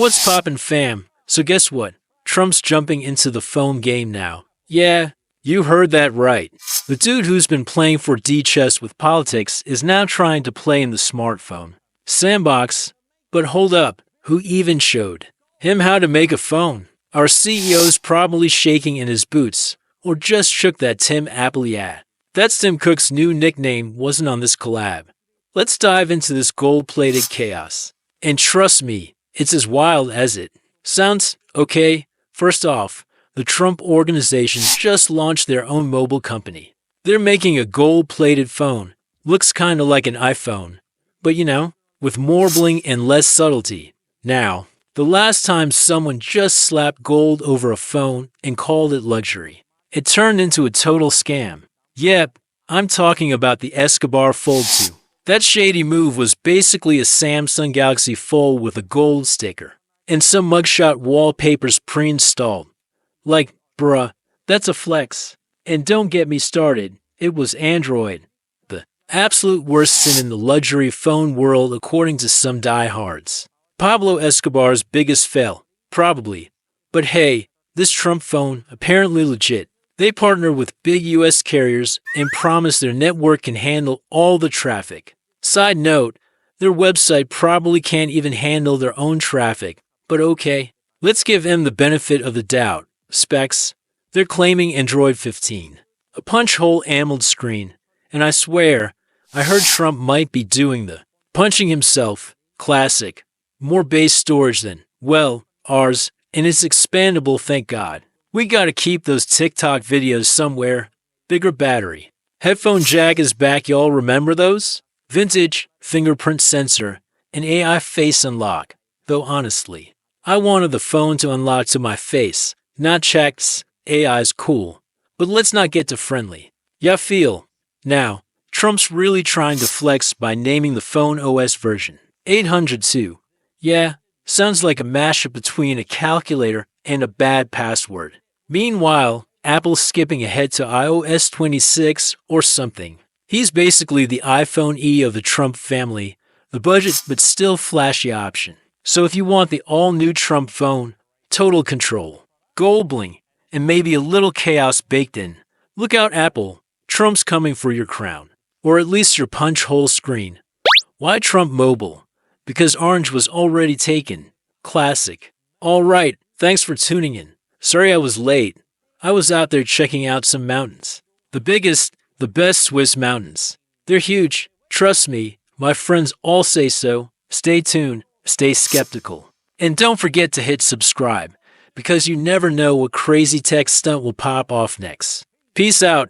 What's poppin', fam? So guess what? Trump's jumping into the phone game now. Yeah, you heard that right. The dude who's been playing 4D chess with politics is now trying to play in the smartphone sandbox. But hold up, who even showed him how to make a phone? Our CEO's probably shaking in his boots, or just shook that Tim Apple ad. That's Tim Cook's new nickname wasn't on this collab. Let's dive into this gold-plated chaos. And trust me, it's as wild as it sounds. Okay, first off, the Trump organization just launched their own mobile company. They're making a gold-plated phone. Looks kinda like an iPhone. But with more bling and less subtlety. Now, the last time someone just slapped gold over a phone and called it luxury, it turned into a total scam. Yep, I'm talking about the Escobar Fold 2. That shady move was basically a Samsung Galaxy Fold with a gold sticker and some mugshot wallpapers pre-installed. Like, bruh, that's a flex. And don't get me started, it was Android. The absolute worst sin in the luxury phone world according to some diehards. Pablo Escobar's biggest fail, probably. But hey, this Trump phone, apparently legit. They partner with big US carriers and promise their network can handle all the traffic. Side note, their website probably can't even handle their own traffic, but okay. Let's give them the benefit of the doubt. Specs, they're claiming Android 15. A punch-hole AMOLED screen, and I swear, I heard Trump might be doing the punching himself. Classic. More base storage than, well, ours, and it's expandable, thank God. We gotta keep those TikTok videos somewhere. Bigger battery. Headphone jack is back, y'all remember those? Vintage, fingerprint sensor, and AI face unlock. Though honestly, I wanted the phone to unlock to my face, not checks. AI's cool. But let's not get too friendly. Ya feel? Now, Trump's really trying to flex by naming the phone OS version 802. Yeah, sounds like a mashup between a calculator and a bad password. Meanwhile, Apple's skipping ahead to iOS 26 or something. He's basically the iPhone E of the Trump family, the budget but still flashy option. So if you want the all-new Trump phone, total control, gold bling, and maybe a little chaos baked in, look out, Apple. Trump's coming for your crown. Or at least your punch-hole screen. Why Trump Mobile? Because orange was already taken. Classic. Alright, thanks for tuning in. Sorry I was late. I was out there checking out some mountains. The biggest, the best Swiss mountains. They're huge. Trust me, my friends all say so. Stay tuned, stay skeptical. And don't forget to hit subscribe, because you never know what crazy tech stunt will pop off next. Peace out.